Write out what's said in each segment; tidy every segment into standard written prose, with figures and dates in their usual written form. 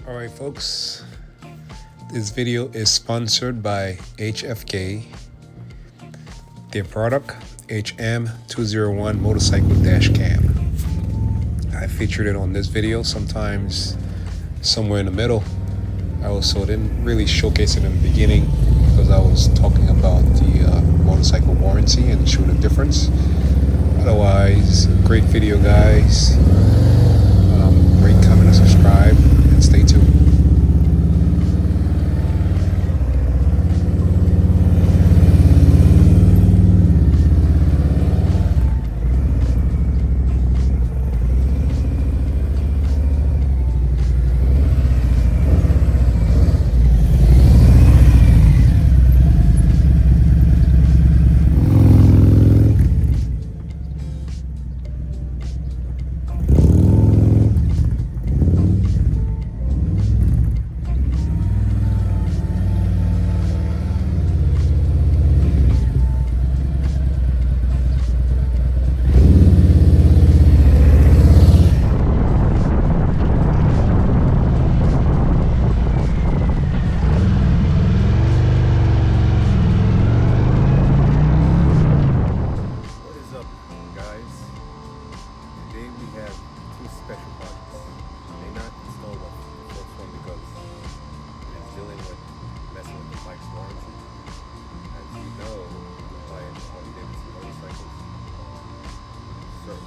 Alright folks, this video is sponsored by HFK. Their product, HM201 motorcycle dash cam. I featured it on this video, sometimes somewhere in the middle. I also didn't really showcase it in the beginning because I was talking about the motorcycle warranty and showing the difference. Otherwise, great video guys. Rate, comment, and subscribe, and stay tuned.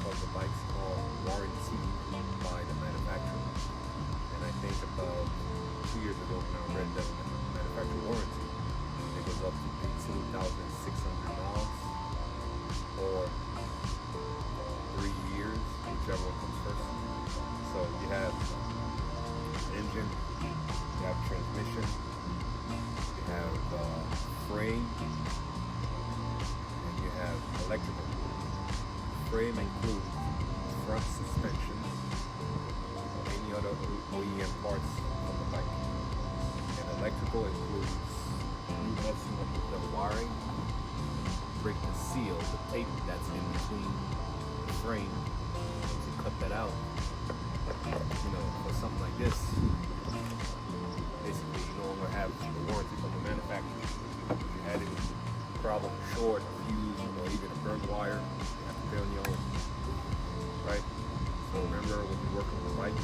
Of the bikes are warranted by the manufacturer, and I think about 2 years ago when I read the manufacturer warranty, it was up to 18,600 miles or 3 years, whichever one comes first. So you have engine, you have transmission, you have frame, and you have electrical. Frame includes front suspension or any other OEM parts of the bike. And electrical includes you messing up with the wiring, break the seal, the tape that's in between the frame. To cut that out, for something like this, basically you no longer have the warranty from the manufacturer. If you had any problem, short, fuse, or even a burnt wire, on your own, right? So remember, when you're working with a bike,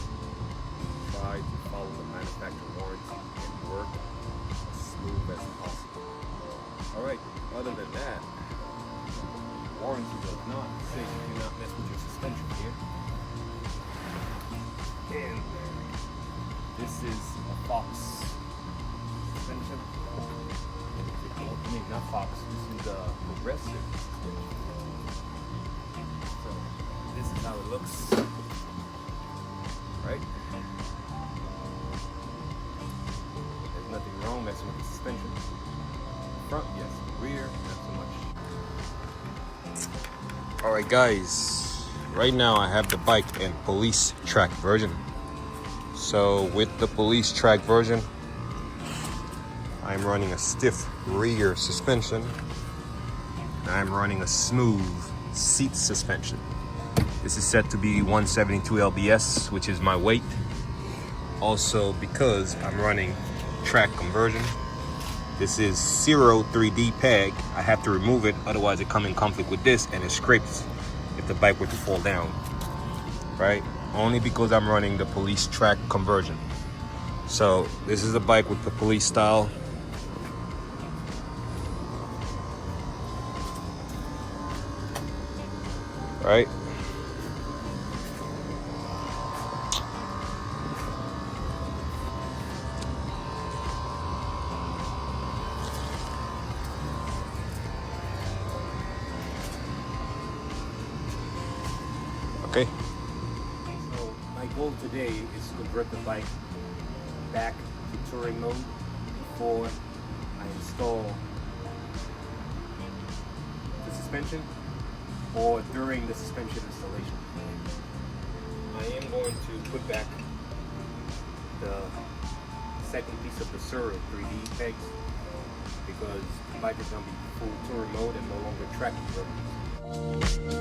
try to follow the manufacturer warranty and work as smooth as possible. Alright, other than that, warranty does not say you do not mess with your suspension here. And this is a Fox suspension. I mean, not Fox, this is a progressive suspension. This is how it looks, right? There's nothing wrong messing with the suspension. Front, yes. Rear, not so much. Alright guys, right now I have the bike in police track version. So with the police track version, I'm running a stiff rear suspension. I'm running a smooth seat suspension. This is set to be 172 lbs, which is my weight. Also, because I'm running track conversion, this is 0 3D peg. I have to remove it, otherwise it comes in conflict with this and it scrapes if the bike were to fall down, right? Only because I'm running the police track conversion. So this is a bike with the police style. Right? Okay. So my goal today is to convert the bike back to touring mode before I install the suspension or during the suspension installation. I am going to put back the second piece of the Sura 3D pegs because the bike is going to be full touring mode and no longer track converted.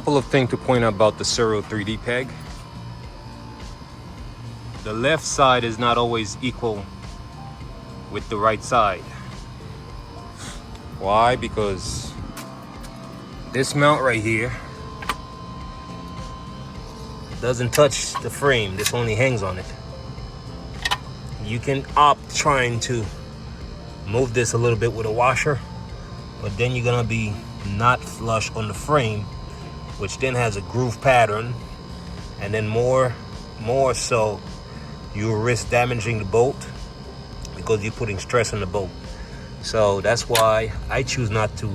Couple of things to point out about the Servo 3D peg. The left side is not always equal with the right side. Why? Because this mount right here doesn't touch the frame. This only hangs on it. You can opt trying to move this a little bit with a washer, but then you're gonna be not flush on the frame, which then has a groove pattern, and then more so you risk damaging the bolt because you're putting stress on the bolt. So that's why I choose not to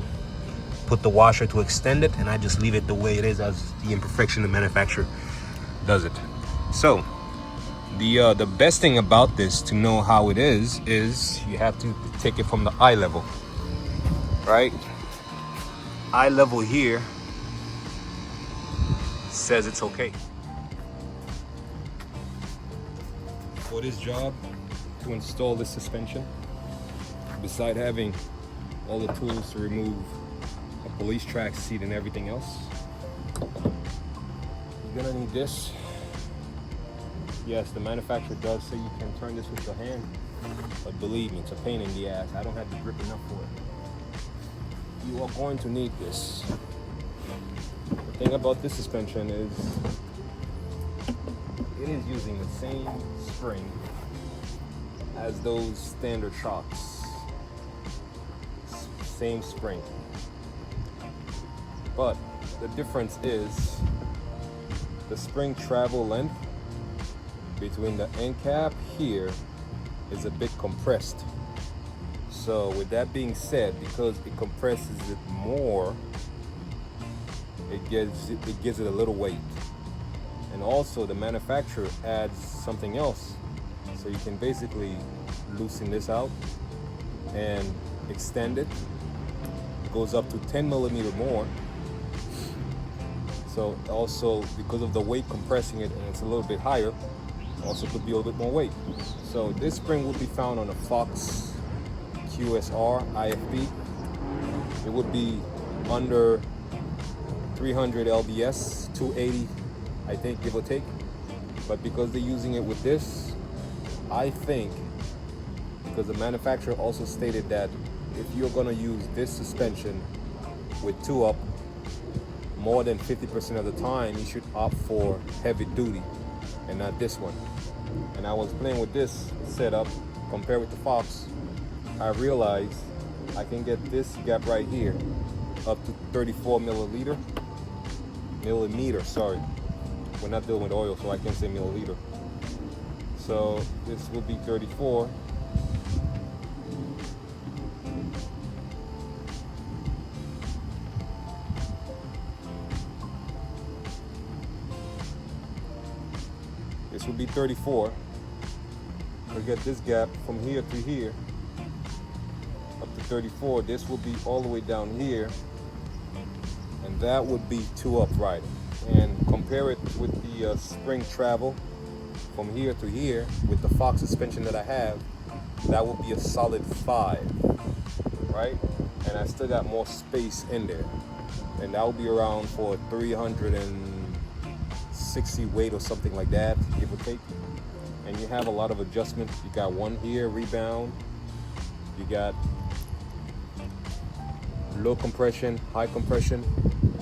put the washer to extend it, and I just leave it the way it is as the imperfection the manufacturer does it. So the best thing about this to know how it is you have to take it from the eye level, right? Eye level here says it's okay. For this job, to install this suspension, beside having all the tools to remove a police track seat and everything else, you're gonna need this. Yes, the manufacturer does say you can turn this with your hand, but believe me, it's a pain in the ass. I don't have the grip enough for it. You are going to need this. The thing about this suspension is it is using the same spring as those standard shocks. Same spring. But the difference is the spring travel length between the end cap here is a bit compressed. So with that being said, because it compresses it more, it gives it a little weight. And also the manufacturer adds something else. So you can basically loosen this out and extend it. It goes up to 10 millimeter more. So also because of the weight compressing it, and it's a little bit higher, also could be a little bit more weight. So this spring will be found on a Fox QSR IFB. It would be under 300 lbs, 280 I think, give or take. But because they're using it with this, I think, because the manufacturer also stated that if you're gonna use this suspension with 2-up more than 50% of the time, you should opt for heavy duty and not this one. And I was playing with this setup compared with the Fox. I realized I can get this gap right here up to 34 millimeter, sorry. We're not dealing with oil, so I can't say milliliter. So this will be 34. This will be 34. We'll get this gap from here to here up to 34. This will be all the way down here, and that would be 2-up riding. And compare it with the spring travel from here to here with the Fox suspension that I have, that would be a solid 5, right? And I still got more space in there, and that will be around for 360 weight or something like that, give or take. And you have a lot of adjustments. You got one here, rebound. You got low compression, high compression.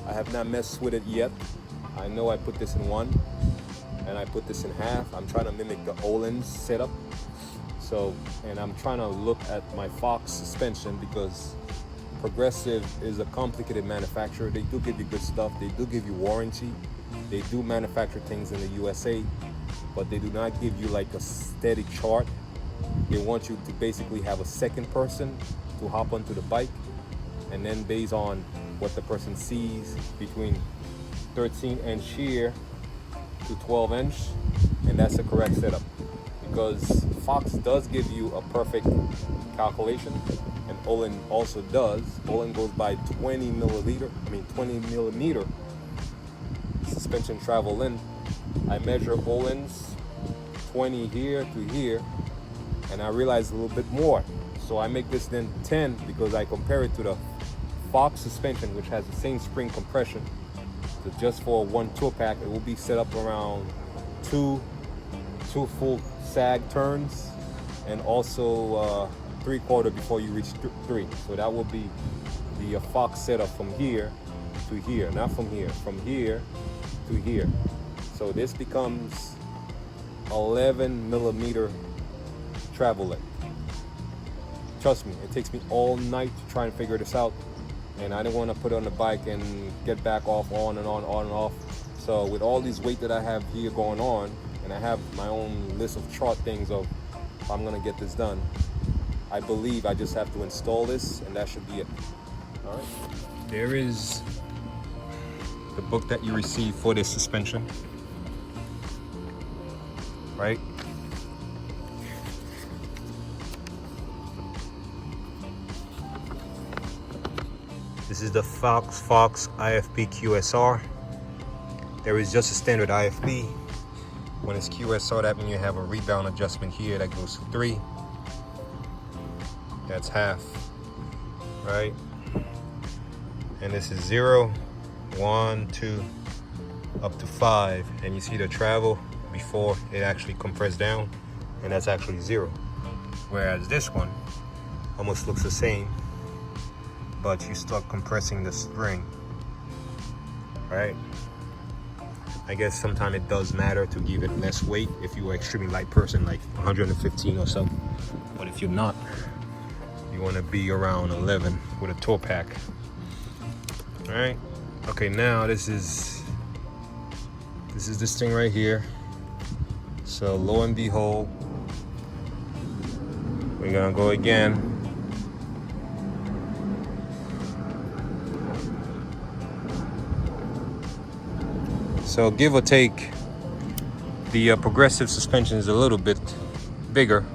I have not messed with it yet. I know I put this in 1 and I put this in half. I'm trying to mimic the Olin's setup. So, and I'm trying to look at my Fox suspension because Progressive is a complicated manufacturer. They do give you good stuff. They do give you warranty. They do manufacture things in the USA, but they do not give you like a steady chart. They want you to basically have a second person to hop onto the bike, and then based on what the person sees between 13-inch here to 12-inch, and that's the correct setup. Because Fox does give you a perfect calculation, and Olin also does. Olin goes by 20 millimeter suspension travel in. I measure Olin's 20 here to here, and I realize a little bit more. So I make this then 10 because I compare it to the Fox suspension, which has the same spring compression, So just for one tour pack, it will be set up around two full sag turns, and also 3/4 before you reach 3. So that will be the Fox setup from here to here, not from here to here. So this becomes 11mm travel length. Trust me, it takes me all night to try and figure this out, and I didn't want to put it on the bike and get back off, on and off. So with all these weight that I have here going on, and I have my own list of chart things of if I'm gonna get this done, I believe I just have to install this, and that should be it. All right. There is the book that you receive for this suspension, right? This is the Fox IFB QSR. There is just a standard IFB. When it's QSR, that means you have a rebound adjustment here that goes to 3. That's half, right? And this is 0, 1, 2, up to 5. And you see the travel before it actually compressed down, and that's actually 0. Whereas this one almost looks the same, but you start compressing the spring, right? I guess sometimes it does matter to give it less weight if you're an extremely light person, like 115 or so. But if you're not, you want to be around 11 with a tour pack. All right. Okay, now this is this thing right here. So lo and behold, we're gonna go again. So give or take, the progressive suspension is a little bit bigger,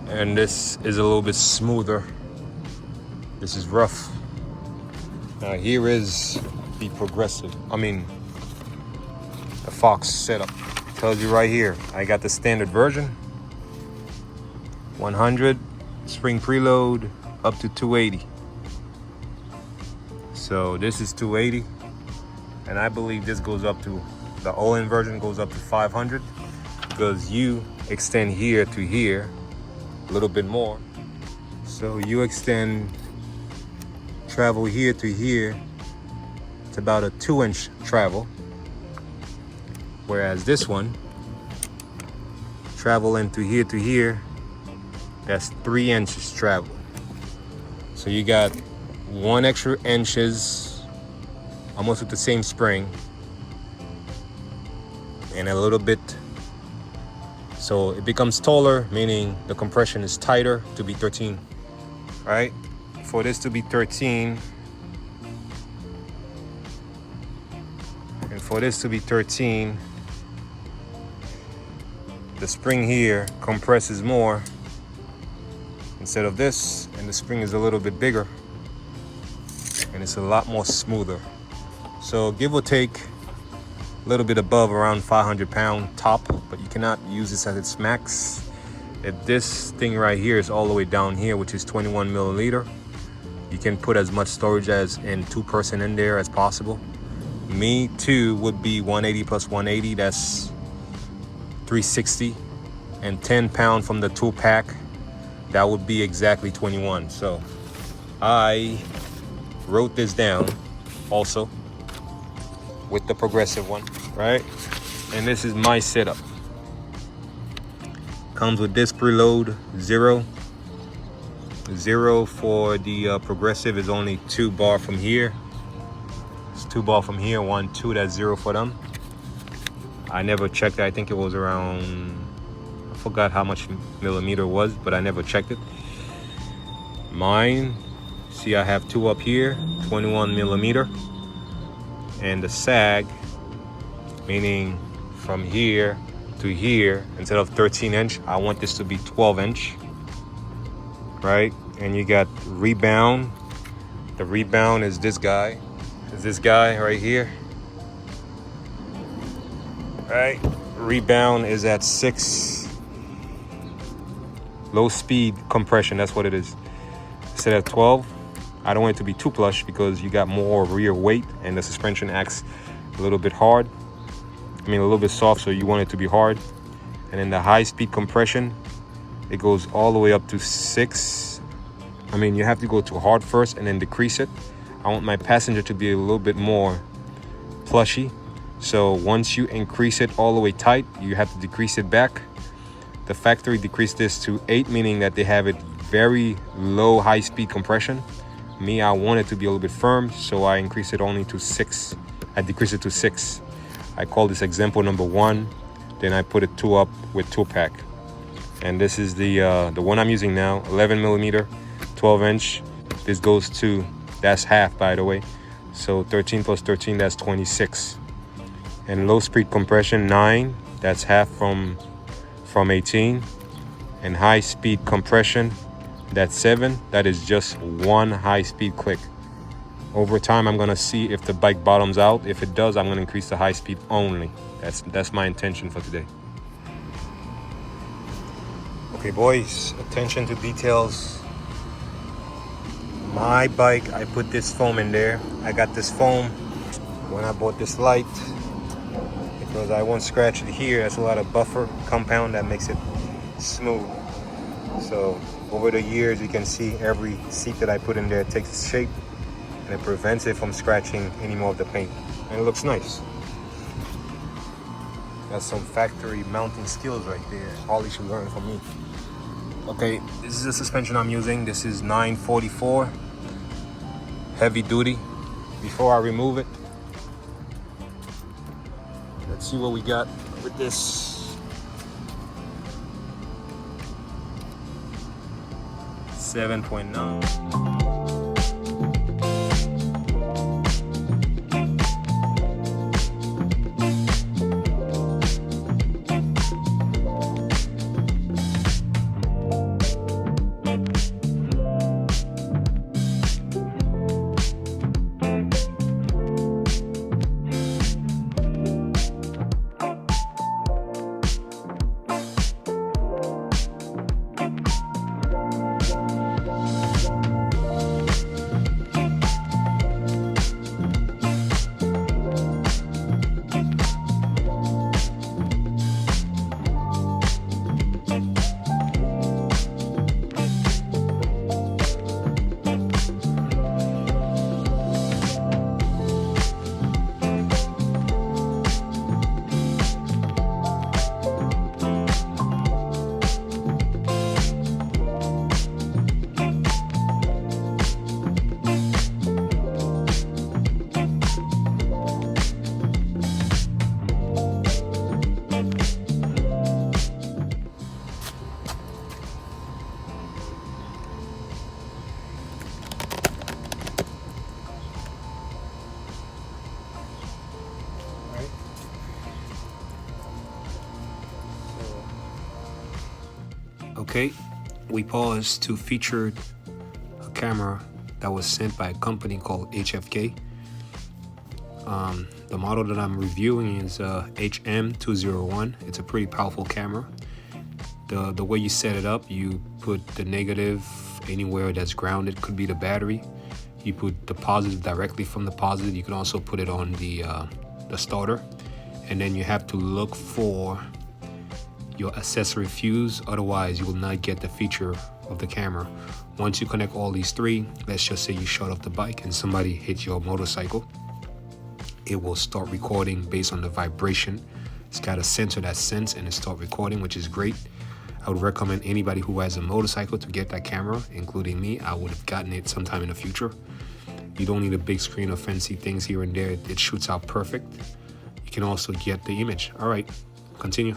and this is a little bit smoother. This is rough. Now here is the progressive, the Fox setup. Tells you right here, I got the standard version, 100 spring preload up to 280. So this is 280. And I believe this goes up to, the all-in version goes up to 500, because you extend here to here a little bit more. So you extend travel here to here. It's about a 2-inch travel. Whereas this one, travel into here to here, that's 3 inches travel. So you got 1 extra inches, almost with the same spring, and a little bit, so it becomes taller, meaning the compression is tighter to be 13, right? For this to be 13, and for this to be 13, the spring here compresses more instead of this, and the spring is a little bit bigger, and it's a lot more smoother. So give or take a little bit above around 500-pound top, but you cannot use this at its max. If this thing right here is all the way down here, which is 21mm, you can put as much storage as in 2-person in there as possible. Me too would be 180 plus 180, that's 360, and 10 pound from the tool pack, that would be exactly 21. So I wrote this down also with the progressive one, right? And this is my setup. Comes with disc preload 0. 0 for the progressive is only 2 bar from here. It's 2 bar from here, 1, 2, that's 0 for them. I never checked it. I think it was around, I forgot how much millimeter it was, but I never checked it. Mine, see, I have 2 up here, 21mm. And the sag, meaning from here to here, instead of 13-inch, I want this to be 12-inch, right? And you got rebound. The rebound is this guy. Is this guy right here, right? Rebound is at 6. Low speed compression, that's what it is. Instead of 12, I don't want it to be too plush because you got more rear weight and the suspension acts a little bit hard. I mean, a little bit soft, so you want it to be hard. And then the high-speed compression, it goes all the way up to 6. I mean, you have to go to hard first and then decrease it. I want my passenger to be a little bit more plushy. So once you increase it all the way tight, you have to decrease it back. The factory decreased this to 8, meaning that they have it very low high-speed compression. Me, I want it to be a little bit firm, so I increase it only to 6. I decrease it to 6. I call this example number 1. Then I put a 2 up with 2-pack. And this is the one I'm using now, 11 millimeter, 12 inch. This goes to, that's half, by the way. So 13 plus 13, that's 26. And low speed compression 9, that's half from 18. And high speed compression, that's 7. That is just one high speed click. Over time, I'm gonna see if the bike bottoms out. If it does, I'm gonna increase the high speed only. That's my intention for today. Okay, boys, attention to details. My bike, I put this foam in there. I got this foam when I bought this light because I won't scratch it here. That's a lot of buffer compound that makes it smooth. So over the years, you can see every seat that I put in there takes shape and it prevents it from scratching any more of the paint. And it looks nice. That's some factory mounting skills right there. Harley should learn from me. Okay, this is the suspension I'm using. This is 944 heavy duty. Before I remove it, let's see what we got with this. 7.9. Okay, we paused to feature a camera that was sent by a company called HFK. The model that I'm reviewing is HM201. It's a pretty powerful camera. The way you set it up, you put the negative anywhere that's grounded, could be the battery. You put the positive directly from the positive. You can also put it on the starter. And then you have to look for your accessory fuse, otherwise you will not get the feature of the camera. Once you connect all these three, let's just say you shut off the bike and somebody hits your motorcycle, it will start recording based on the vibration. It's got a sensor that senses and it start recording, which is great. I would recommend anybody who has a motorcycle to get that camera, including me. I would have gotten it sometime in the future. You don't need a big screen or fancy things here and there. It shoots out perfect. You can also get the image. All right, continue.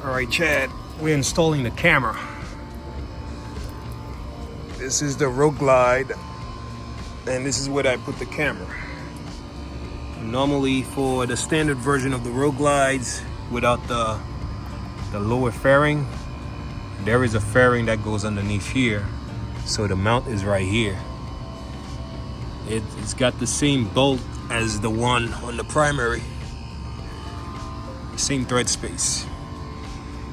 All right, Chad, we're installing the camera. This is the Road Glide, and this is where I put the camera. Normally, for the standard version of the Road Glides, without the lower fairing, there is a fairing that goes underneath here, so the mount is right here. It's got the same bolt as the one on the primary, same thread space.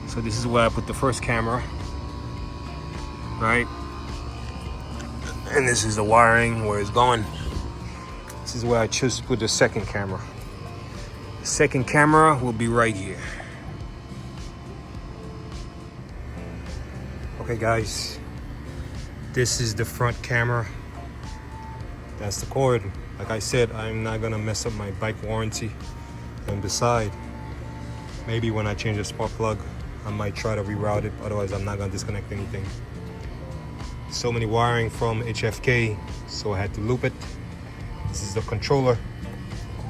So this is where I put the first camera, right? And this is the wiring where it's going. This is where I choose to put the second camera. The second camera will be right here. Okay guys, this is the front camera. That's the cord. Like I said, I'm not gonna mess up my bike warranty. And beside, maybe when I change the spark plug, I might try to reroute it. Otherwise, I'm not gonna disconnect anything. So many wiring from HFK, so I had to loop it. This is the controller.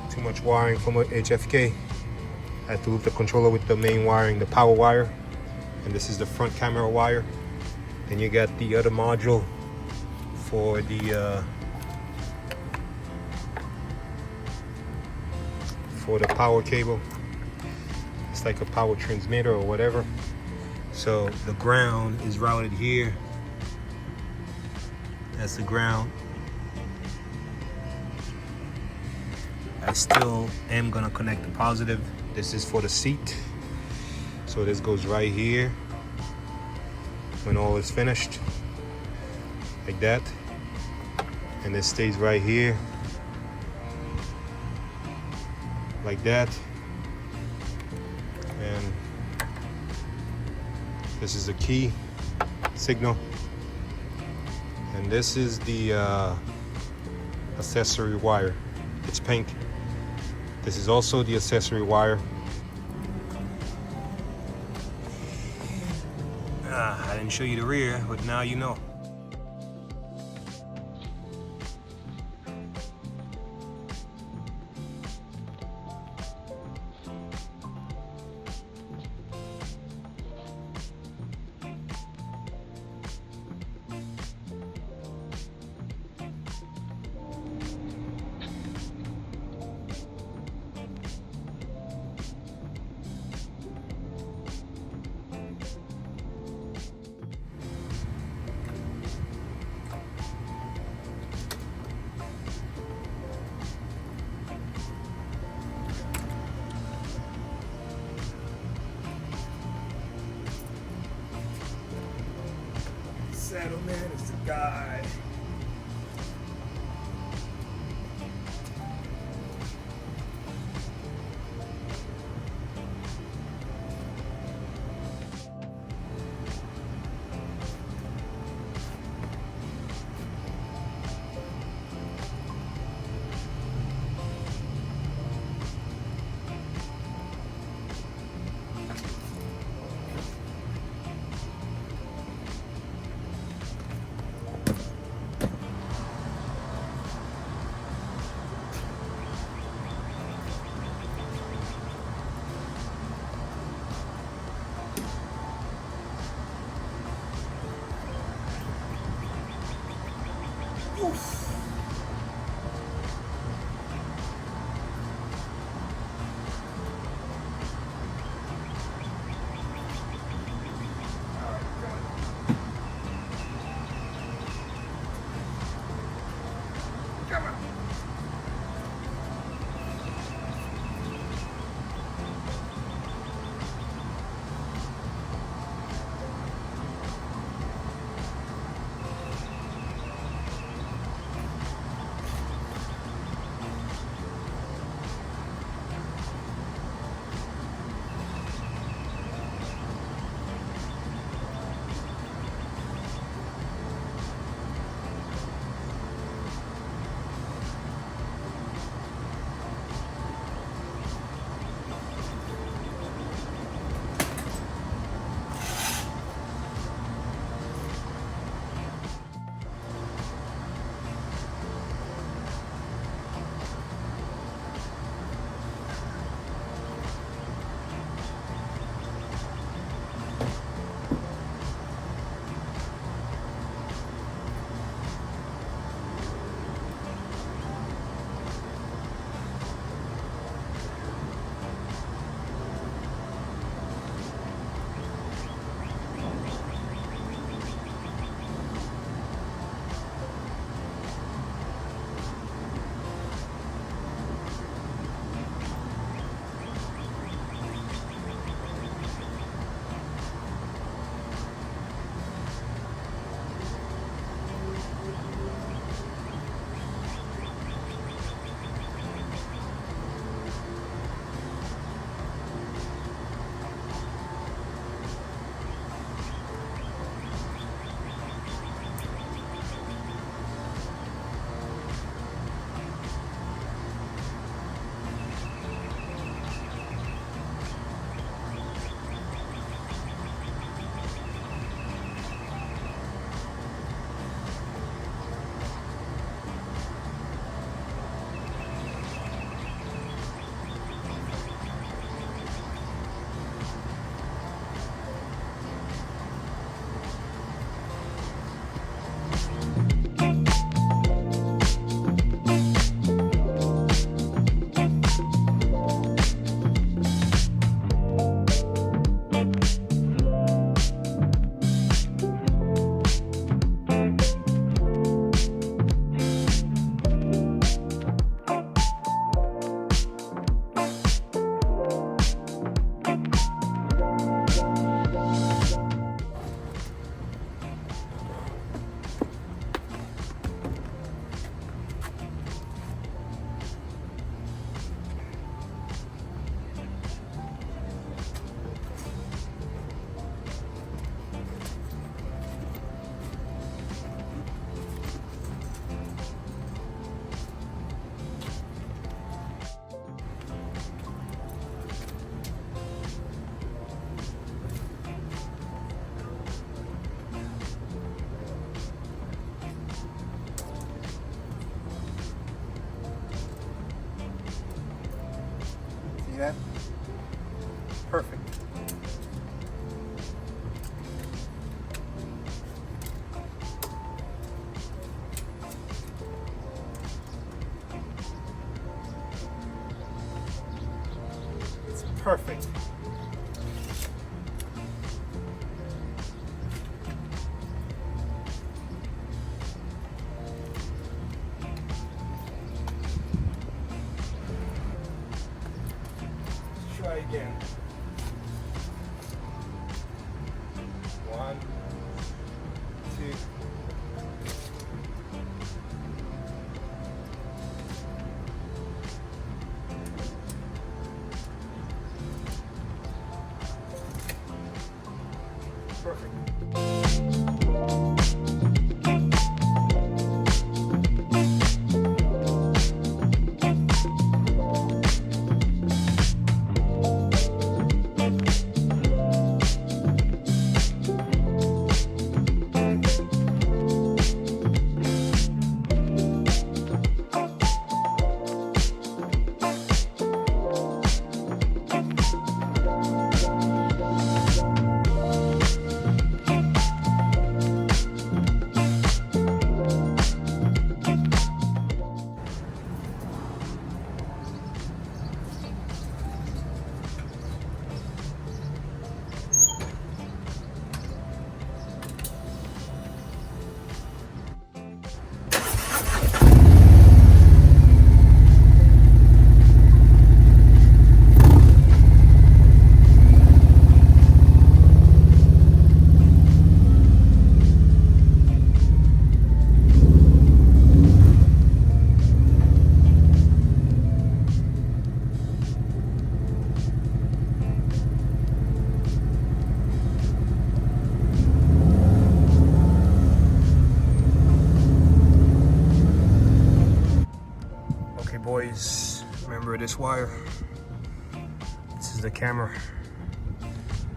Too much wiring from HFK. I had to loop the controller with the main wiring, the power wire. And this is the front camera wire. Then you got the other module for the power cable. It's like a power transmitter or whatever. So the ground is routed here. That's the ground. I still am gonna connect the positive. This is for the seat. So this goes right here when all is finished, like that. And this stays right here, like that. And this is the key signal. And this is the accessory wire. It's pink. This is also the accessory wire. I didn't show you the rear, but now you know. Saddleman is the guy. perfect. It's perfect. Try again. 1, 2. Perfect. Okay, boys, remember this wire? This is the camera,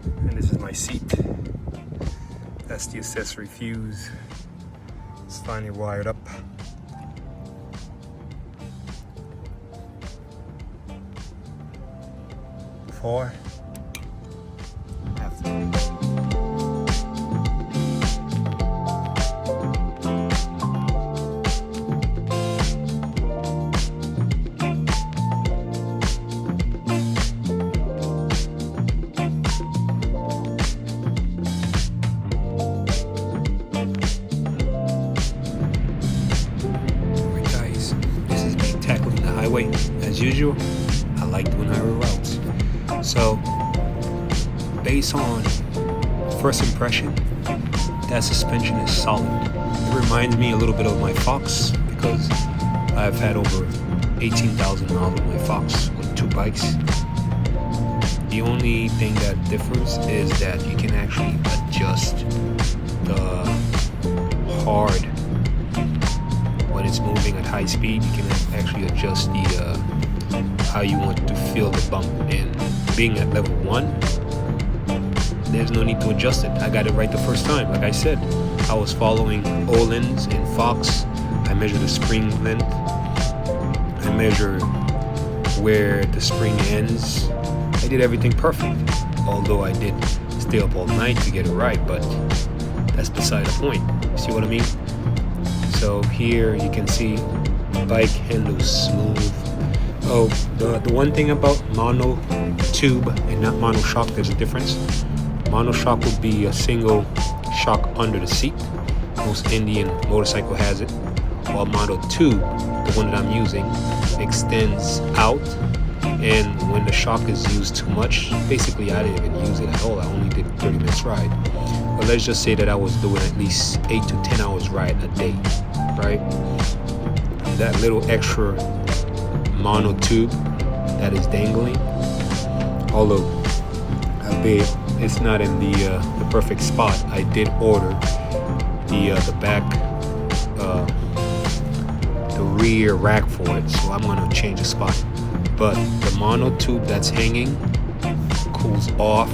and this is my seat. That's the accessory fuse. It's finally wired up. Before, after. As usual, I like doing highway routes. So, based on first impression, that suspension is solid. It reminds me a little bit of my Fox because I've had over 18,000 miles with my Fox with 2 bikes. The only thing that differs is that you can actually adjust the hard. When it's moving at high speed, you can actually adjust the how you want to feel the bump. And being at level 1, there's no need to adjust it. I got it right the first time. Like I said, I was following Olin's and Fox. I measured the spring length. I measured where the spring ends. I did everything perfect. Although I did stay up all night to get it right, but that's beside the point. See what I mean? So here you can see the bike handles smooth. Oh, the one thing about mono tube and not mono shock, there's a difference. Mono shock would be a single shock under the seat. Most Indian motorcycle has it. While mono tube, the one that I'm using, extends out. And when the shock is used too much, basically I didn't even use it at all. I only did 30 minutes ride. But let's just say that I was doing at least 8 to 10 hours ride a day, right? That little extra mono tube that is dangling, although albeit it's not in the perfect spot, I did order the back the rear rack for it, so I'm gonna change the spot. But the mono tube that's hanging cools off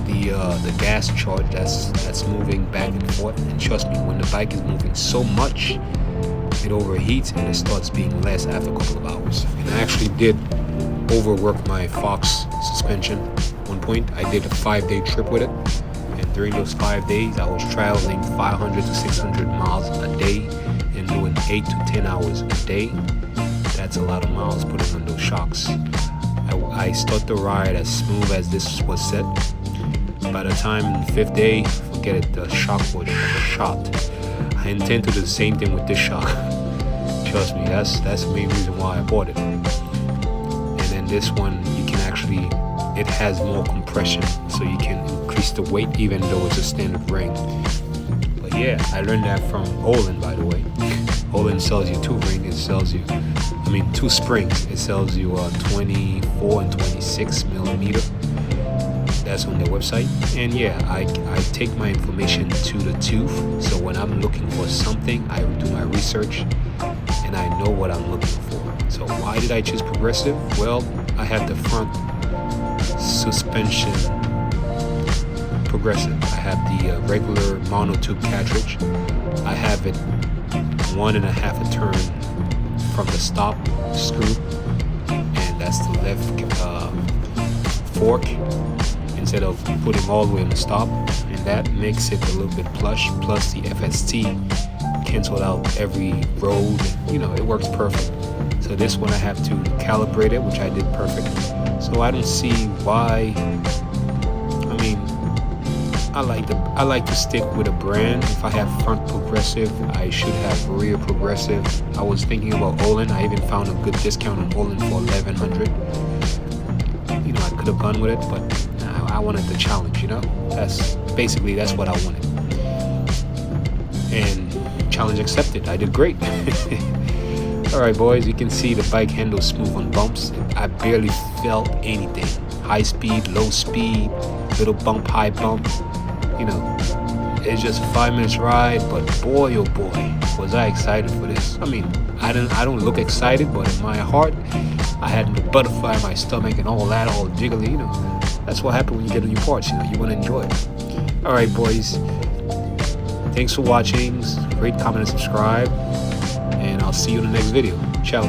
the gas charge that's moving back and forth. And trust me, when the bike is moving so much, it overheats and it starts being less after a couple of hours. And I actually did overworked my Fox suspension. At one point, I did a 5-day trip with it, and during those 5 days, I was traveling 500 to 600 miles a day and doing 8 to 10 hours a day. That's a lot of miles putting on those shocks. I start the ride as smooth as this was set. By the time in the 5th day, forget it, the shock was shot. I intend to do the same thing with this shock. Trust me, that's the main reason why I bought it. And then this one, you can actually, it has more compression, so you can increase the weight even though it's a standard ring. But yeah, I learned that from Olin, by the way. Olin sells you 2 rings. It sells you, 2 springs. It sells you 24 and 26 millimeter. That's on their website. And yeah, I take my information to the tooth. So when I'm looking for something, I do my research and I know what I'm looking for. So why did I choose Progressive? Well, I have the front suspension Progressive. I have the regular monotube cartridge. I have it 1.5 a turn from the stop screw, and that's the left fork instead of putting all the way on the stop, and that makes it a little bit plush. Plus the FST canceled out every road. It works perfect. So this one I have to calibrate it, which I did perfect. So I don't see why. I like to stick with a brand. If I have front Progressive, I should have rear Progressive. I was thinking about Olin. I even found a good discount on Olin for $1,100. I could have gone with it, but I wanted the challenge. That's what I wanted. And challenge accepted. I did great. Alright boys, you can see the bike handles smooth on bumps. I barely felt anything. High speed, low speed, little bump, high bump. It's just a 5 minutes ride, but boy oh boy, was I excited for this. I don't look excited, but in my heart, I had the butterfly in my stomach and all that, all jiggly. That's what happens when you get new parts. You want to enjoy it. Alright boys, thanks for watching. Rate, comment, and subscribe, and I'll see you in the next video. Ciao.